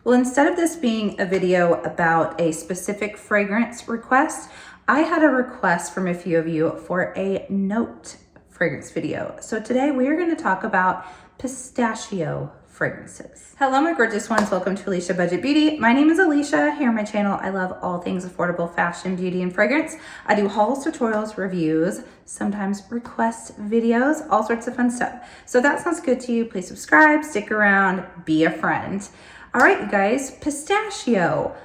Well, instead of this being a video about a specific fragrance request, I had a request from a few of you for a note fragrance video. So today we are going to talk about pistachio fragrances. Hello, my gorgeous ones. Welcome to Aleisha Budget Beauty. My name is Aleisha. Here on my channel, I love all things affordable fashion, beauty, and fragrance. I do hauls, tutorials, reviews, sometimes request videos, all sorts of fun stuff. So if that sounds good to you, please subscribe, stick around, be a friend. All right, you guys, pistachio.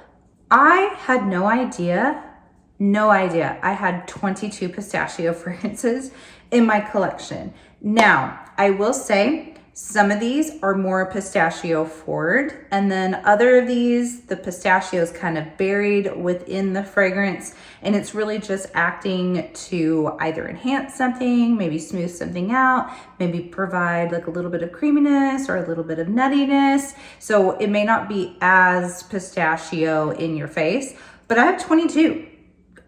I had no idea. I had 22 pistachio fragrances in my collection. Now, I will say some of these are more pistachio forward, and then other of these, the pistachio is kind of buried within the fragrance, and it's really just acting to either enhance something, maybe smooth something out, maybe provide like a little bit of creaminess or a little bit of nuttiness. So it may not be as pistachio in your face, but I have 22.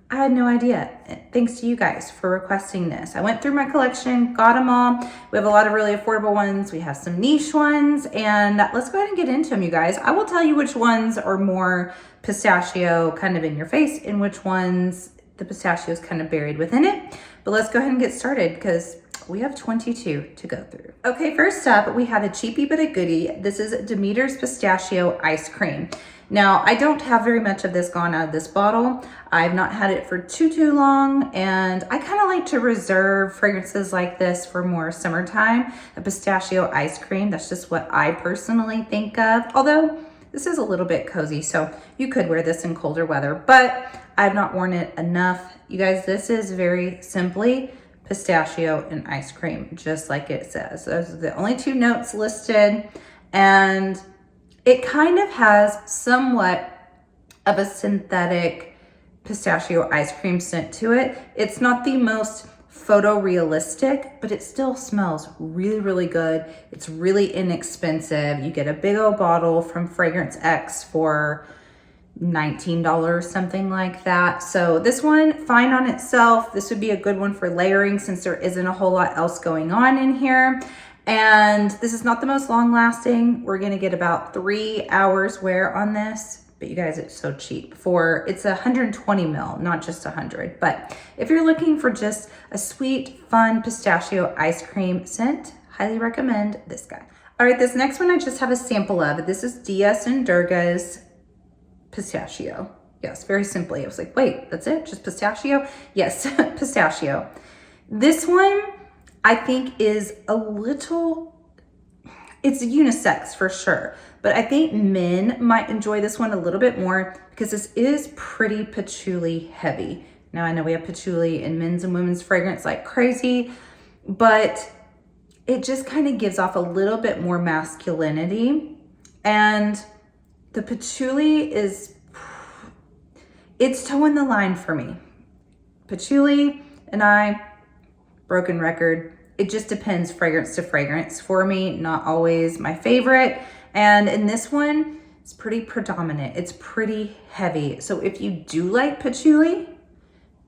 I had no idea. Thanks to you guys for requesting this. I went through my collection, got them all. We have a lot of really affordable ones. We have some niche ones, and let's go ahead and get into them, you guys. I will tell you which ones are more pistachio kind of in your face and which ones the pistachio is kind of buried within it. But let's go ahead and get started because we have 22 to go through. Okay, first up, we have a cheapie but a goodie. This is Demeter's Pistachio Ice Cream. Now, I don't have very much of this gone out of this bottle. I've not had it for too long, and I kind of like to reserve fragrances like this for more summertime. A pistachio ice cream, that's just what I personally think of. Although, this is a little bit cozy, so you could wear this in colder weather, but I've not worn it enough. You guys, this is very simply pistachio and ice cream, just like it says. Those are the only two notes listed, and it kind of has somewhat of a synthetic pistachio ice cream scent to it. It's not the most photorealistic, but it still smells really, really good. It's really inexpensive. You get a big old bottle from Fragrance X for $19, something like that. So this one, fine on itself. This would be a good one for layering since there isn't a whole lot else going on in here. And this is not the most long lasting. We're gonna get about 3 hours wear on this, but you guys, it's so cheap. It's 120 mil, not just 100. But if you're looking for just a sweet, fun pistachio ice cream scent, highly recommend this guy. All right, this next one I just have a sample of. This is Diaz and Durga's Pistachio. Yes, very simply. I was like, wait, that's it? Just pistachio? Yes, pistachio. This one I think is it's unisex for sure, but I think men might enjoy this one a little bit more because this is pretty patchouli heavy. Now I know we have patchouli in men's and women's fragrance like crazy, but it just kind of gives off a little bit more masculinity, and the patchouli it's towing the line for me. Patchouli and I, broken record. It just depends fragrance to fragrance for me, not always my favorite. And in this one, it's pretty predominant. It's pretty heavy. So if you do like patchouli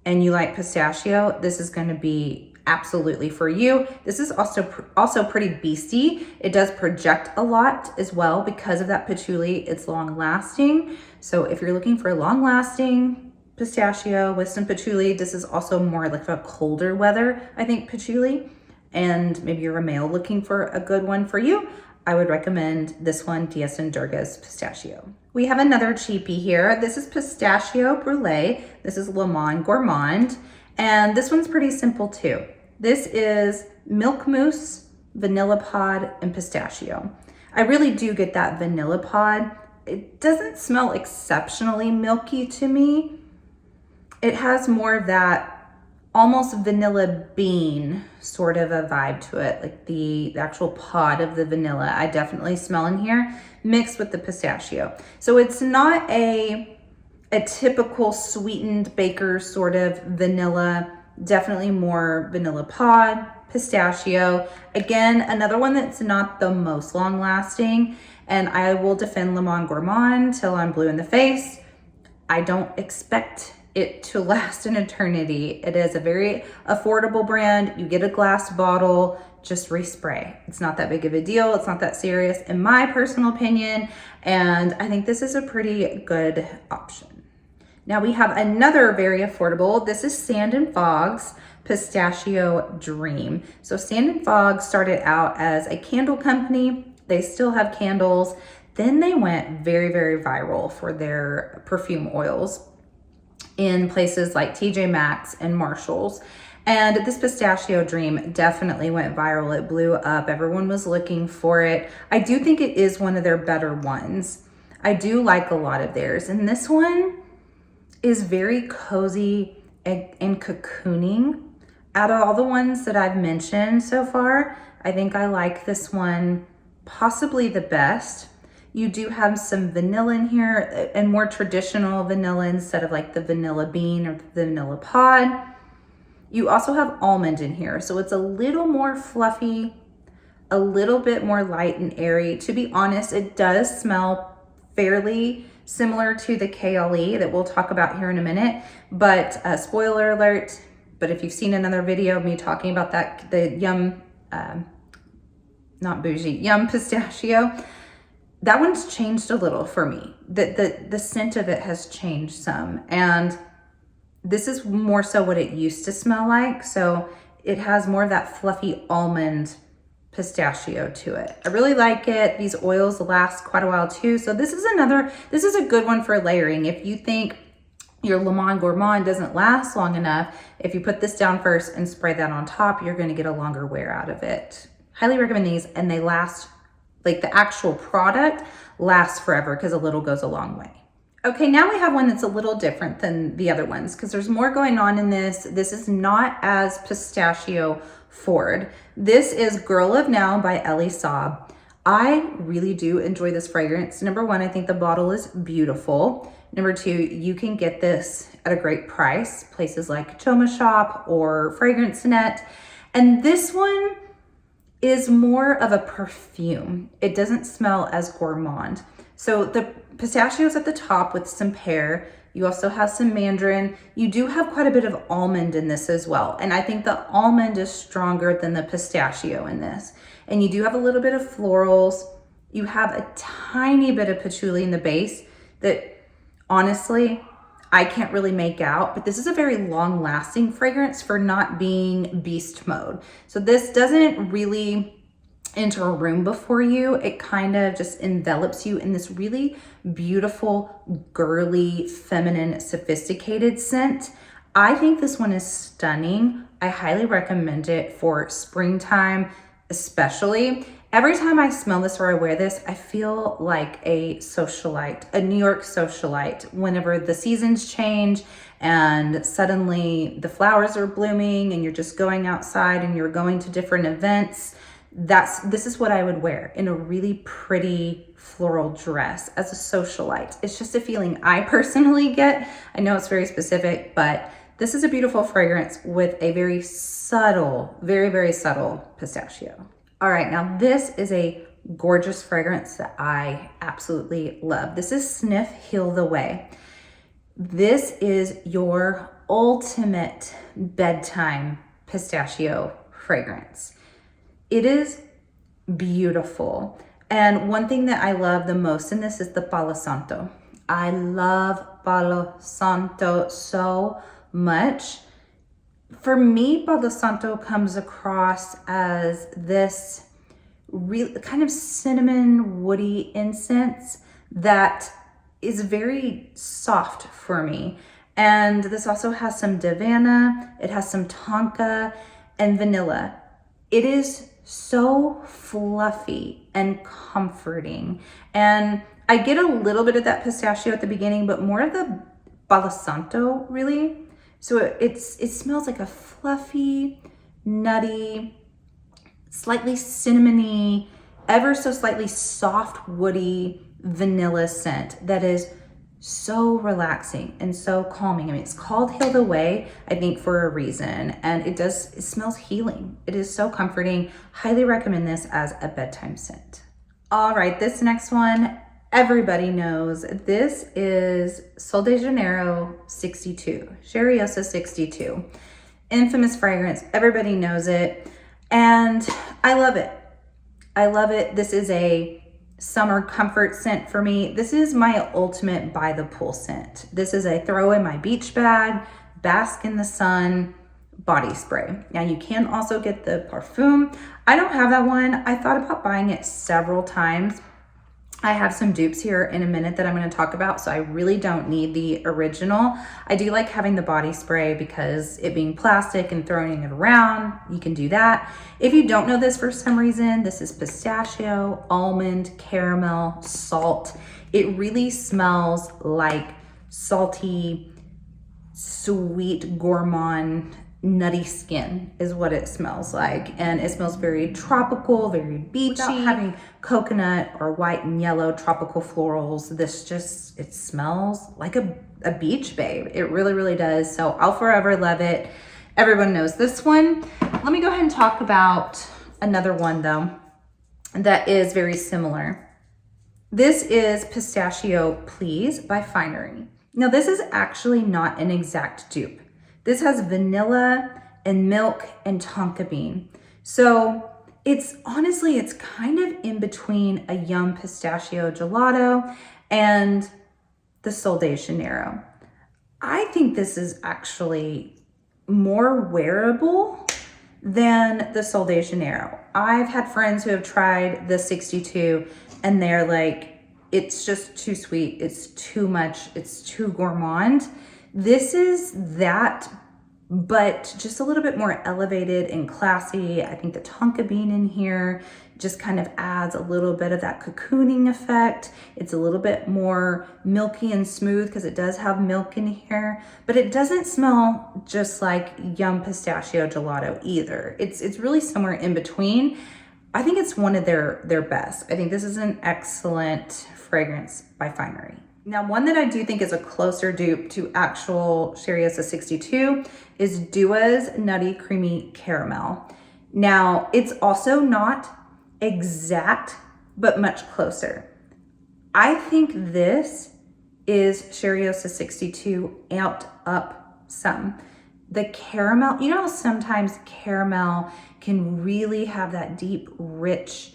and you like pistachio, this is going to be absolutely for you. This is also pretty beastie. It does project a lot as well because of that patchouli. It's long lasting. So if you're looking for long lasting pistachio with some patchouli, this is also more like a colder weather, I think, patchouli. And maybe you're a male looking for a good one for you, I would recommend this one, Diaz and Durga's Pistachio. We have another cheapie here. This is Pistachio Brulee. This is Le Monde Gourmand. And this one's pretty simple too. This is milk mousse, vanilla pod, and pistachio. I really do get that vanilla pod. It doesn't smell exceptionally milky to me. It has more of that almost vanilla bean sort of a vibe to it, like the actual pod of the vanilla. I definitely smell in here mixed with the pistachio. So it's not a typical sweetened baker sort of vanilla, definitely more vanilla pod, pistachio. Again, another one that's not the most long lasting, and I will defend Le Monde Gourmand till I'm blue in the face. I don't expect it to last an eternity. It is a very affordable brand. You get a glass bottle, just respray. It's not that big of a deal. It's not that serious in my personal opinion. And I think this is a pretty good option. Now we have another very affordable. This is Sand & Fog's Pistachio Dream. So Sand & Fog started out as a candle company. They still have candles. Then they went very, very viral for their perfume oils in places like Tjmaxx and Marshall's. And this Pistachio Dream definitely went viral. It blew up. Everyone was looking for it. I do think it is one of their better ones. I do like a lot of theirs. And this one is very cozy and cocooning. Out of all the ones that I've mentioned so far, I think I like this one possibly the best. You do have some vanilla in here, and more traditional vanilla instead of like the vanilla bean or the vanilla pod. You also have almond in here, so it's a little more fluffy, a little bit more light and airy. To be honest, it does smell fairly similar to the KLE that we'll talk about here in a minute, but spoiler alert, but if you've seen another video of me talking about that, the Yum, not bougie, Yum Pistachio, that one's changed a little for me. The scent of it has changed some, and this is more so what it used to smell like. So it has more of that fluffy almond pistachio to it. I really like it. These oils last quite a while too. So this is a good one for layering. If you think your Le Monde Gourmand doesn't last long enough, if you put this down first and spray that on top, you're going to get a longer wear out of it. Highly recommend these, and they last, like the actual product lasts forever because a little goes a long way. Okay, now we have one that's a little different than the other ones because there's more going on in this. This is not as pistachio forward. This is Girl of Now by Aleisha. I really do enjoy this fragrance. Number one, I think the bottle is beautiful. Number two, you can get this at a great price, places like Joma Shop or Fragrance Net. And this one is more of a perfume. It doesn't smell as gourmand. So the pistachio's at the top with some pear. You also have some mandarin. You do have quite a bit of almond in this as well. And I think the almond is stronger than the pistachio in this. And you do have a little bit of florals. You have a tiny bit of patchouli in the base that honestly, I can't really make out, but this is a very long lasting fragrance for not being beast mode. So this doesn't really enter a room before you. It kind of just envelops you in this really beautiful, girly, feminine, sophisticated scent. I think this one is stunning. I highly recommend it for springtime, especially. Every time I smell this or I wear this, I feel like a socialite, a New York socialite. Whenever the seasons change and suddenly the flowers are blooming and you're just going outside and you're going to different events, this is what I would wear in a really pretty floral dress as a socialite. It's just a feeling I personally get. I know it's very specific, but this is a beautiful fragrance with a very subtle, very, very subtle pistachio. All right, now this is a gorgeous fragrance that I absolutely love. This is Sniff Heal the Way. This is your ultimate bedtime pistachio fragrance. It is beautiful. And one thing that I love the most in this is the Palo Santo. I love Palo Santo so much. For me, Palo Santo comes across as this really kind of cinnamon woody incense that is very soft for me. And this also has some Davana, it has some tonka and vanilla. It is so fluffy and comforting. And I get a little bit of that pistachio at the beginning, but more of the Palo Santo really. So it smells like a fluffy, nutty, slightly cinnamony, ever so slightly soft, woody vanilla scent that is so relaxing and so calming. I mean, it's called Heal the Way, I think, for a reason. And it smells healing. It is so comforting. Highly recommend this as a bedtime scent. All right, this next one, everybody knows. This is Sol de Janeiro 62, Cheriosa 62. Infamous fragrance, everybody knows it. And I love it. I love it. This is a summer comfort scent for me. This is my ultimate by the pool scent. This is a throw in my beach bag, bask in the sun body spray. Now you can also get the Perfume. I don't have that one. I thought about buying it several times. I have some dupes here in a minute that I'm going to talk about, so I really don't need the original. I do like having the body spray because it being plastic and throwing it around, you can do that. If you don't know this for some reason, this is pistachio, almond, caramel, salt. It really smells like salty, sweet, gourmand, nutty skin is what it smells like. And it smells very tropical, very beachy. Without having coconut or white and yellow tropical florals, this just, it smells like a beach babe. It really, really does. So I'll forever love it. Everyone knows this one. Let me go ahead and talk about another one though that is very similar. This is Pistachio Please by Finery. Now this is actually not an exact dupe. This has vanilla and milk and tonka bean. So it's honestly, it's kind of in between a Yum Pistachio Gelato and the Sol de Janeiro. I think this is actually more wearable than the Sol de Janeiro. I've had friends who have tried the 62 and they're like, it's just too sweet, it's too much, it's too gourmand. This is that, but just a little bit more elevated and classy. I think the tonka bean in here just kind of adds a little bit of that cocooning effect. It's a little bit more milky and smooth because it does have milk in here, but it doesn't smell just like Yum Pistachio Gelato either. It's really somewhere in between. I think it's one of their best. I think this is an excellent fragrance by Finery. Now, one that I do think is a closer dupe to actual Cheriosa 62 is Dua's Nutty Creamy Caramel. Now, it's also not exact, but much closer. I think this is Cheriosa 62 amped up some. The caramel, you know, sometimes caramel can really have that deep, rich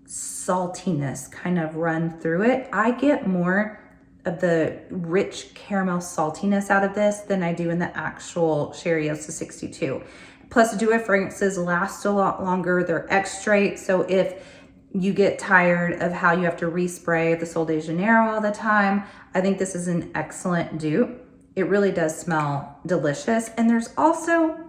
saltiness kind of run through it. I get more of the rich caramel saltiness out of this than I do in the actual Cheriosa 62. Plus, Dua fragrances last a lot longer. They're extrate, so if you get tired of how you have to respray the Sol de Janeiro all the time, I think this is an excellent dupe. It really does smell delicious. And there's also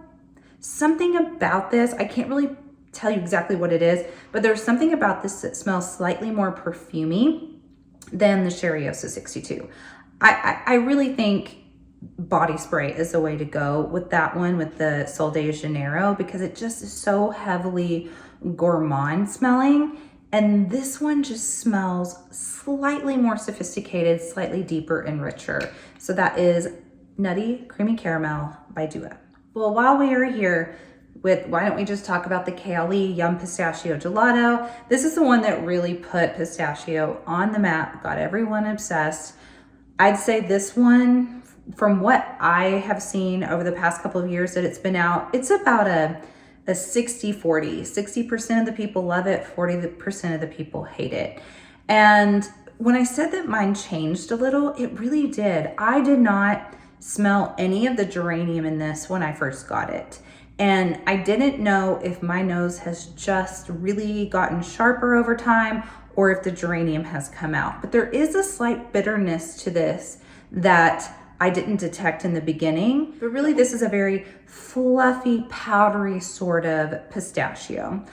something about this, I can't really tell you exactly what it is, but there's something about this that smells slightly more perfumey than the Cheriosa 62. I really think body spray is the way to go with that one, with the Sol de Janeiro, because it just is so heavily gourmand smelling. And this one just smells slightly more sophisticated, slightly deeper and richer. So that is Nutty Creamy Caramel by Dua. Well, while we are here, why don't we just talk about the KLE Yum Pistachio Gelato. This is the one that really put pistachio on the map, got everyone obsessed. I'd say this one, from what I have seen over the past couple of years that it's been out, it's about a 60-40. 60% of the people love it, 40% of the people hate it. And when I said that mine changed a little, it really did. I did not smell any of the geranium in this when I first got it. And I didn't know if my nose has just really gotten sharper over time or if the geranium has come out. But there is a slight bitterness to this that I didn't detect in the beginning. But really, this is a very fluffy, powdery sort of pistachio.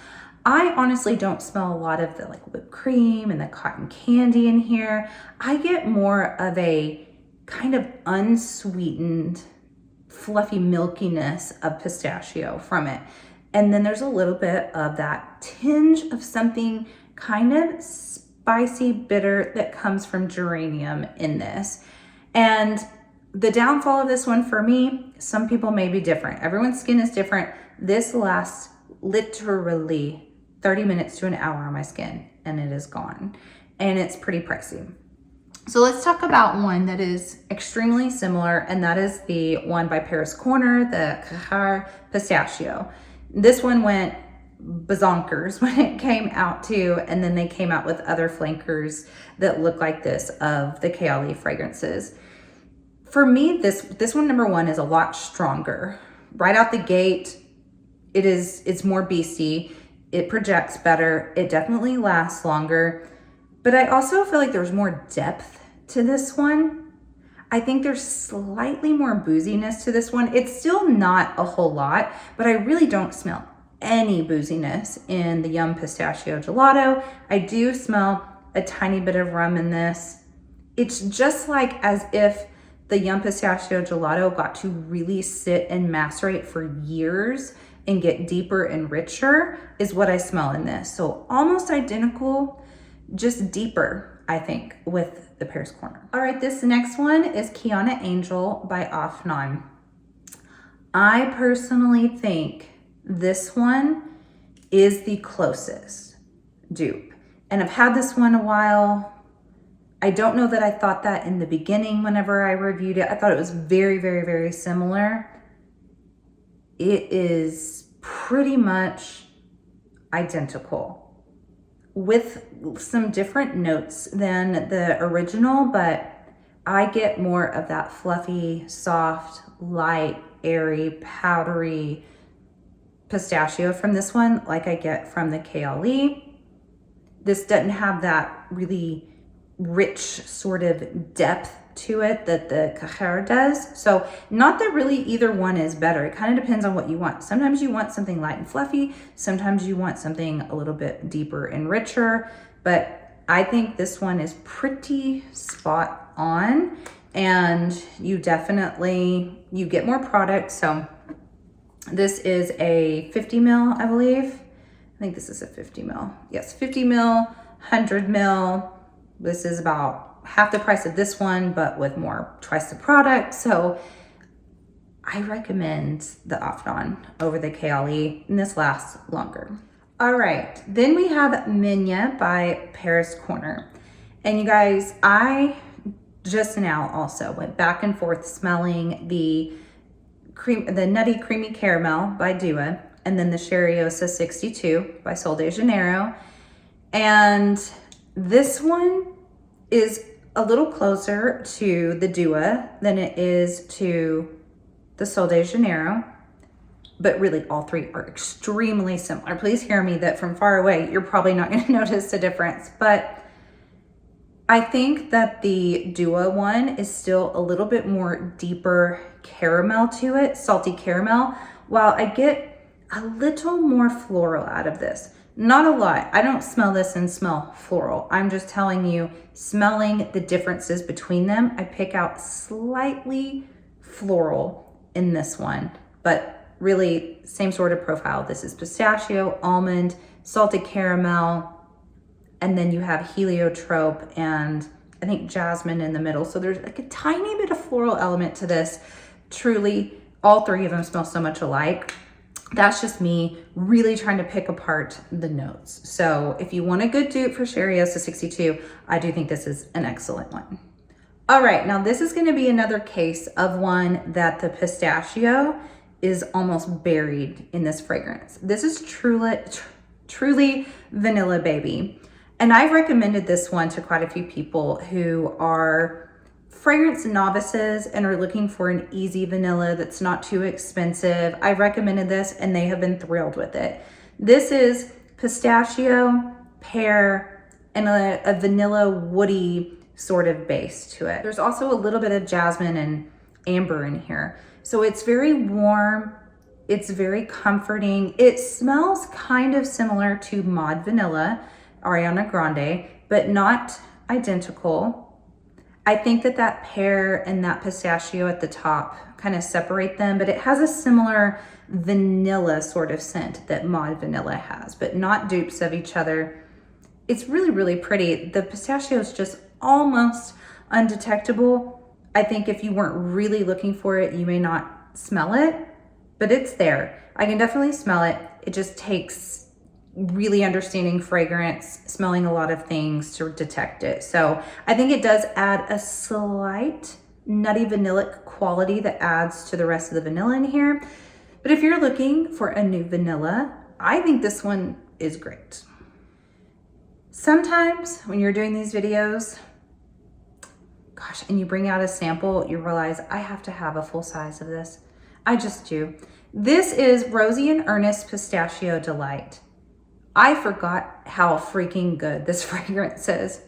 I honestly don't smell a lot of the like whipped cream and the cotton candy in here. I get more of a kind of unsweetened, fluffy milkiness of pistachio from it. And then there's a little bit of that tinge of something kind of spicy, bitter that comes from geranium in this. And the downfall of this one for me, some people may be different. Everyone's skin is different. This lasts literally 30 minutes to an hour on my skin and it is gone. And it's pretty pricey. So let's talk about one that is extremely similar, and that is the one by Paris Corner, the Cahar Pistachio. This one went bazonkers when it came out too. And then they came out with other flankers that look like this of the Kayali fragrances. For me, this one, number one, is a lot stronger. Right out the gate, it's more beastie. It projects better. It definitely lasts longer. But I also feel like there's more depth to this one. I think there's slightly more booziness to this one. It's still not a whole lot, but I really don't smell any booziness in the Yum Pistachio Gelato. I do smell a tiny bit of rum in this. It's just like as if the Yum Pistachio Gelato got to really sit and macerate for years and get deeper and richer is what I smell in this. So almost identical, just deeper, I think, with the Paris Corner. All right, this next one is Kiana Angel by Afnan. I personally think this one is the closest dupe. And I've had this one a while. I don't know that I thought that in the beginning whenever I reviewed it. I thought it was very, very, very similar. It is pretty much identical with some different notes than the original, but I get more of that fluffy, soft, light, airy, powdery pistachio from this one, like I get from the Kayali. This doesn't have that really rich sort of depth to it that the Cajer does. So not that really either one is better. It kind of depends on what you want. Sometimes you want something light and fluffy. Sometimes you want something a little bit deeper and richer. But I think this one is pretty spot on, and you definitely, you get more product. So this is a 50 mil, I believe. I think this is a 50 mil. Yes, 50 mil, 100 mil. This is about half the price of this one, but with more, twice the product. So I recommend the Afnan over the Kayali, and this lasts longer. All right, then we have Minya by Paris Corner. And you guys, I just now also went back and forth smelling the Nutty Creamy Caramel by Dupe, and then the Cheriosa 62 by Sol de Janeiro. And this one is a little closer to the Dupe than it is to the Sol de Janeiro, but really all three are extremely similar. Please hear me that from far away, you're probably not going to notice a difference, but I think that the Dupe one is still a little bit more deeper caramel to it, salty caramel, while I get a little more floral out of this. Not a lot. I don't smell this and smell floral. I'm just telling you, smelling the differences between them, I pick out slightly floral in this one, but really same sort of profile. This is pistachio, almond, salted caramel, and then you have heliotrope and I think jasmine in the middle. So there's like a tiny bit of floral element to this. Truly, all three of them smell so much alike. That's just me really trying to pick apart the notes. So if you want a good dupe for Cheriosa 62, I do think this is an excellent one. All right, now this is gonna be another case of one that the pistachio is almost buried in this fragrance. This is truly Vanilla Baby. And I've recommended this one to quite a few people who are fragrance novices and are looking for an easy vanilla that's not too expensive. I recommended this and they have been thrilled with it. This is pistachio, pear, and a vanilla woody sort of base to it. There's also a little bit of jasmine and amber in here. So it's very warm. It's very comforting. It smells kind of similar to Mod Vanilla, Ariana Grande, but not identical. I think that pear and that pistachio at the top kind of separate them, but it has a similar vanilla sort of scent that Mod Vanilla has, but not dupes of each other. It's really, really pretty. The pistachio is just almost undetectable. I think if you weren't really looking for it, you may not smell it, but it's there. I can definitely smell it. It just takes really understanding fragrance, smelling a lot of things to detect it. So I think it does add a slight nutty vanillic quality that adds to the rest of the vanilla in here. But if you're looking for a new vanilla I think this one is great. Sometimes when you're doing these videos, gosh, and you bring out a sample, you realize I have to have a full size of this. I just do. This is Rosy and Earnest Pistachio Delight. I forgot how freaking good this fragrance is.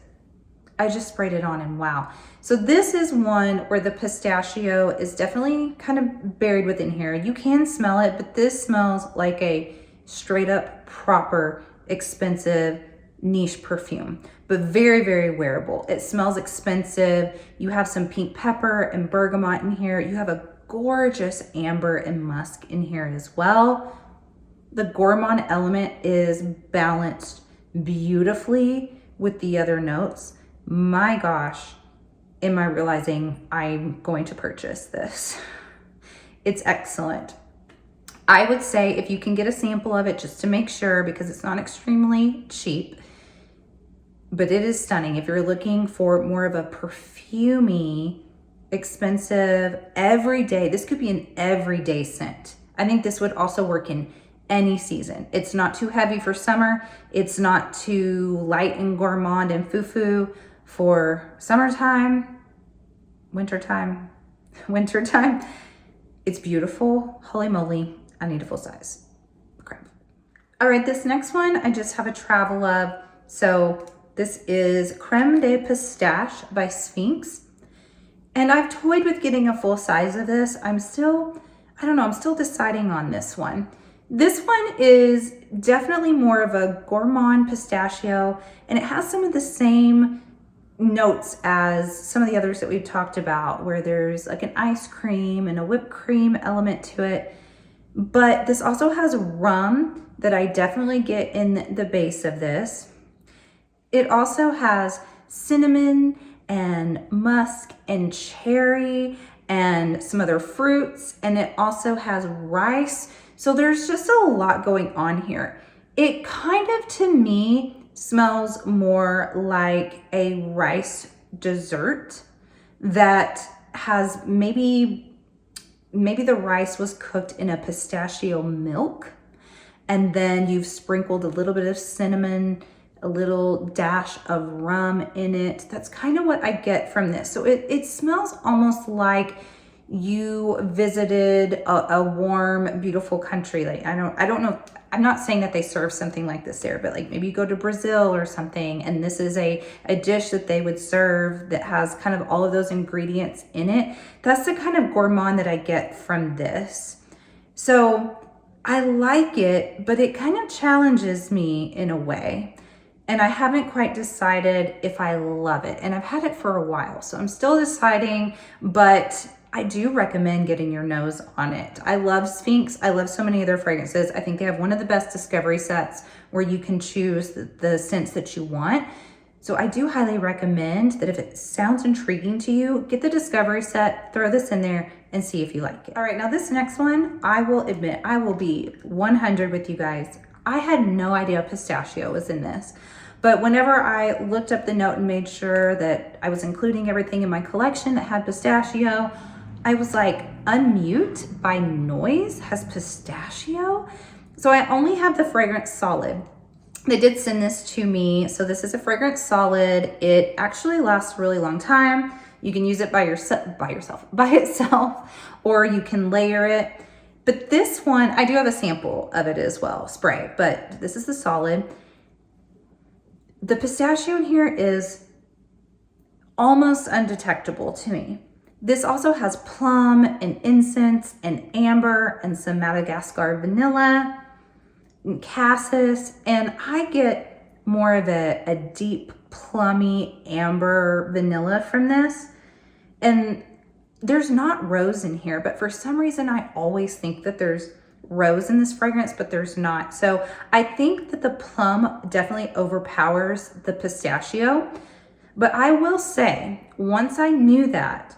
I just sprayed it on and wow. So this is one where the pistachio is definitely kind of buried within here. You can smell it, but this smells like a straight up proper expensive niche perfume, but very, very wearable. It smells expensive. You have some pink pepper and bergamot in here. You have a gorgeous amber and musk in here as well. The gourmand element is balanced beautifully with the other notes. My gosh, am I realizing I'm going to purchase this. It's excellent. I would say if you can get a sample of it just to make sure, because it's not extremely cheap, but it is stunning. If you're looking for more of a perfumey, expensive, everyday, this could be an everyday scent. I think this would also work in any season. It's not too heavy for summer. It's not too light and gourmand and foo-foo for summertime, wintertime. It's beautiful. Holy moly, I need a full size. Crap. All right, this next one, I just have a travel of. So this is Creme de Pistache by Tjmaxx. And I've toyed with getting a full size of this. I'm still deciding on this one. This one is definitely more of a gourmand pistachio, and it has some of the same notes as some of the others that we've talked about, where there's like an ice cream and a whipped cream element to it. But this also has rum that I definitely get in the base of this. It also has cinnamon and musk and cherry and some other fruits, and it also has rice. So there's just a lot going on here. It kind of, to me, smells more like a rice dessert that has maybe the rice was cooked in a pistachio milk, and then you've sprinkled a little bit of cinnamon, a little dash of rum in it. That's kind of what I get from this. So it smells almost like you visited a warm, beautiful country. Like I don't know. I'm not saying that they serve something like this there, but like maybe you go to Brazil or something, and this is a dish that they would serve that has kind of all of those ingredients in it. That's the kind of gourmand that I get from this. So I like it, but it kind of challenges me in a way. And I haven't quite decided if I love it. And I've had it for a while, so I'm still deciding, but I do recommend getting your nose on it. I love Tjmaxx. I love so many of their fragrances. I think they have one of the best discovery sets where you can choose the scents that you want. So I do highly recommend that if it sounds intriguing to you, get the discovery set, throw this in there and see if you like it. All right, now this next one, I will admit, I will be 100 with you guys. I had no idea pistachio was in this. But whenever I looked up the note and made sure that I was including everything in my collection that had pistachio, I was like, Unmute by Noise has pistachio? So I only have the fragrance solid. They did send this to me. So this is a fragrance solid. It actually lasts a really long time. You can use it by itself, or you can layer it. But this one, I do have a sample of it as well, spray, but this is the solid. The pistachio in here is almost undetectable to me. This also has plum and incense and amber and some Madagascar vanilla and cassis. And I get more of a deep plummy amber vanilla from this. And there's not rose in here, but for some reason I always think that there's rose in this fragrance, but there's not. So I think that the plum definitely overpowers the pistachio. But I will say, once I knew that,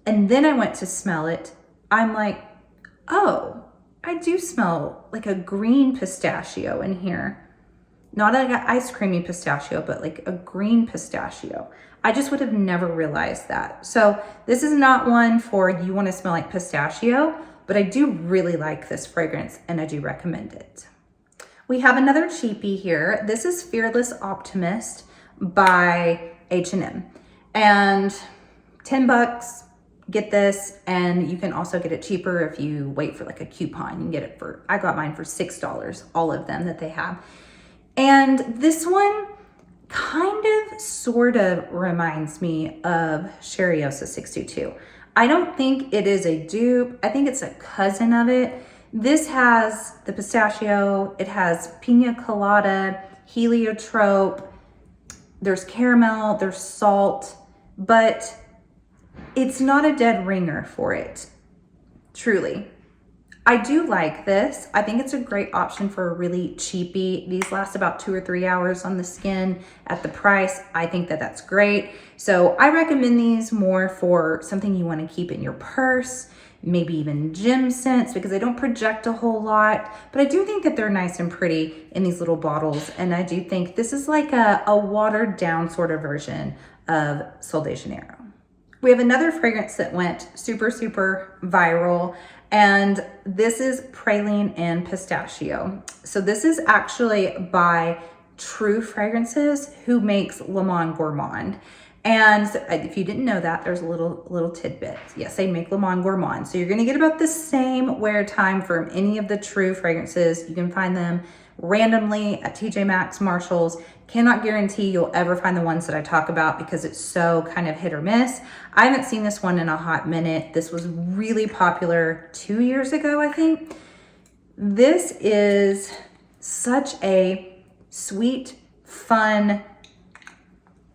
and then I went to smell it, I'm like, oh, I do smell like a green pistachio in here. Not like an ice creamy pistachio, but like a green pistachio. I just would have never realized that. So this is not one for you want to smell like pistachio, but I do really like this fragrance and I do recommend it. We have another cheapie here. This is Fearless Optimist by H&M. And 10 bucks, get this. And you can also get it cheaper if you wait for like a coupon. You can get it for, I got mine for $6, all of them that they have. And this one kind of sort of reminds me of Sheriosa 622. I don't think it is a dupe. I think it's a cousin of it. This has the pistachio, it has pina colada, heliotrope, there's caramel, there's salt, but it's not a dead ringer for it, truly. I do like this. I think it's a great option for a really cheapie. These last about 2 or 3 hours on the skin at the price. I think that that's great. So I recommend these more for something you want to keep in your purse, maybe even gym scents, because they don't project a whole lot, but I do think that they're nice and pretty in these little bottles. And I do think this is like a watered down sort of version of Sol de Janeiro. We have another fragrance that went super, super viral, and this is Praline and Pistachio. So this is actually by True Fragrances, who makes Le Monde Gourmand. And if you didn't know that, there's a little tidbit. Yes, they make Le Monde Gourmand. So you're gonna get about the same wear time from any of the True fragrances. You can find them randomly at Tjmaxx, Marshalls. Cannot guarantee you'll ever find the ones that I talk about because it's so kind of hit or miss. I haven't seen this one in a hot minute. This was really popular 2 years ago, I think. This is such a sweet, fun,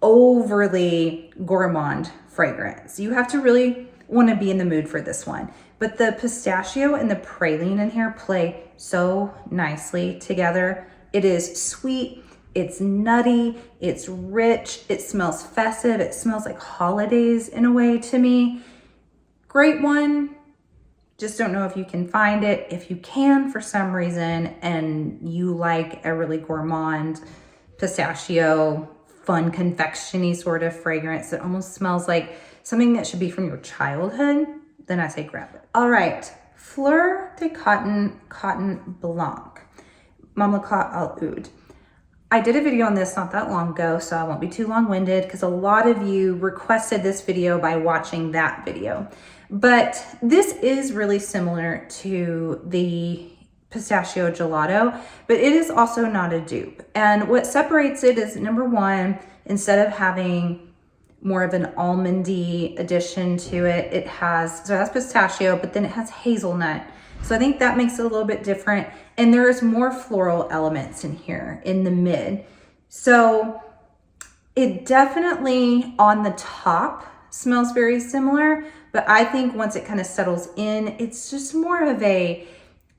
overly gourmand fragrance. You have to really want to be in the mood for this one. But the pistachio and the praline in here play so nicely together. It is sweet, it's nutty, it's rich, it smells festive, it smells like holidays in a way to me. Great one. Just don't know if you can find it. If you can for some reason and you like a really gourmand pistachio, fun confectiony sort of fragrance that almost smells like something that should be from your childhood, then I say grab it. All right, Fleur de Coton Blanc, Mamlakat al Oud. I did a video on this not that long ago, so I won't be too long-winded because a lot of you requested this video by watching that video. But this is really similar to the pistachio gelato, but it is also not a dupe. And what separates it is, number one, instead of having more of an almondy addition to it, it has pistachio, but then it has hazelnut. So I think that makes it a little bit different. And there's more floral elements in here in the mid. So it definitely on the top smells very similar, but I think once it kind of settles in, it's just more of a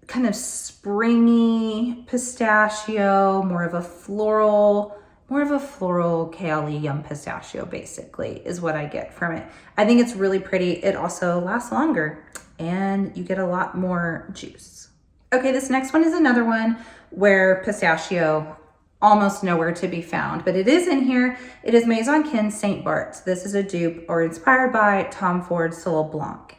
kind of springy pistachio, more of a floral kaoli yum pistachio basically is what I get from it. I think it's really pretty. It also lasts longer and you get a lot more juice. Okay, this next one is another one where pistachio almost nowhere to be found, but it is in here. It is Maison Kin Saint Bart's. This is a dupe or inspired by Tom Ford's Soleil Blanc.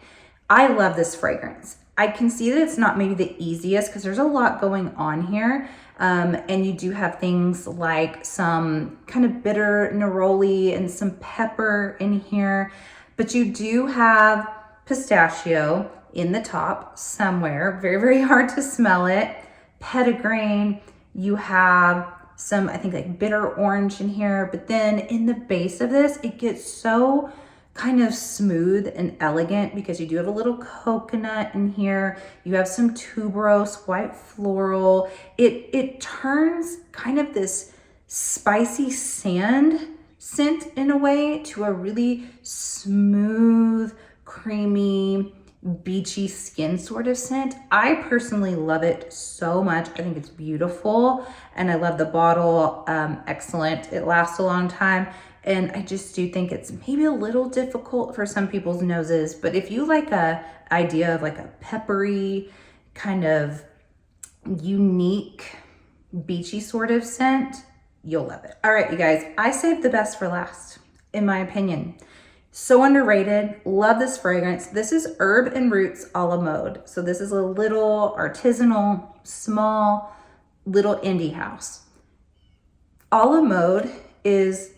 I love this fragrance. I can see that it's not maybe the easiest because there's a lot going on here. And you do have things like some kind of bitter neroli and some pepper in here, but you do have pistachio in the top somewhere. Very, very hard to smell it. Petitgrain. You have some, I think like bitter orange in here, but then in the base of this, it gets so kind of smooth and elegant because you do have a little coconut in here. You have some tuberose, white floral. It turns kind of this spicy sand scent in a way to a really smooth, creamy, beachy skin sort of scent. I personally love it so much. I think it's beautiful and I love the bottle. Excellent. It lasts a long time. And I just do think it's maybe a little difficult for some people's noses, but if you like a idea of like a peppery, kind of unique, beachy sort of scent, you'll love it. All right, you guys, I saved the best for last, in my opinion. So underrated, love this fragrance. This is Herb and Roots a la Mode. So this is a little artisanal, small, little indie house. A la Mode is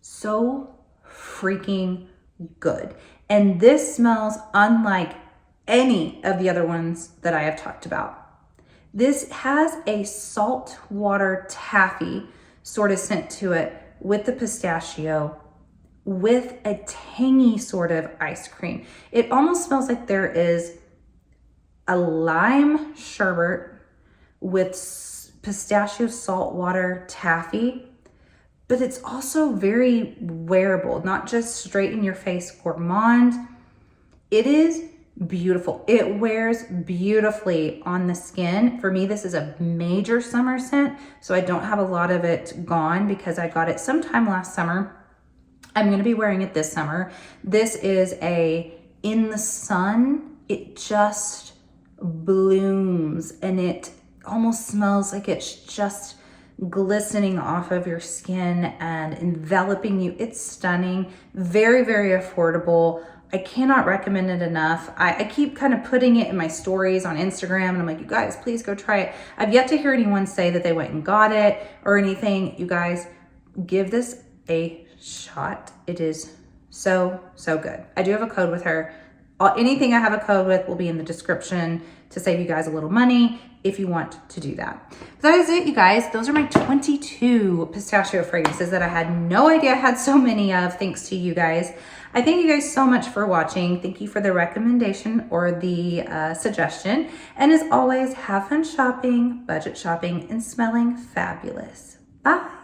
so freaking good. And this smells unlike any of the other ones that I have talked about. This has a saltwater taffy sort of scent to it with the pistachio, with a tangy sort of ice cream. It almost smells like there is a lime sherbet with pistachio saltwater taffy, but it's also very wearable, not just straight in your face gourmand. It is beautiful. It wears beautifully on the skin. For me, this is a major summer scent, so I don't have a lot of it gone because I got it sometime last summer. I'm going to be wearing it this summer. This is a in the sun. It just blooms and it almost smells like it's just glistening off of your skin and enveloping you. It's stunning, very, very affordable. I cannot recommend it enough. I keep kind of putting it in my stories on Instagram and I'm like, you guys, please go try it. I've yet to hear anyone say that they went and got it or anything. You guys, give this a shot. It is so, so good. I do have a code with her. Anything I have a code with will be in the description to save you guys a little money if you want to do that. That is it, you guys. Those are my 22 pistachio fragrances that I had no idea I had so many of, thanks to you guys. I thank you guys so much for watching. Thank you for the recommendation or the suggestion. And as always, have fun shopping, budget shopping, and smelling fabulous. Bye.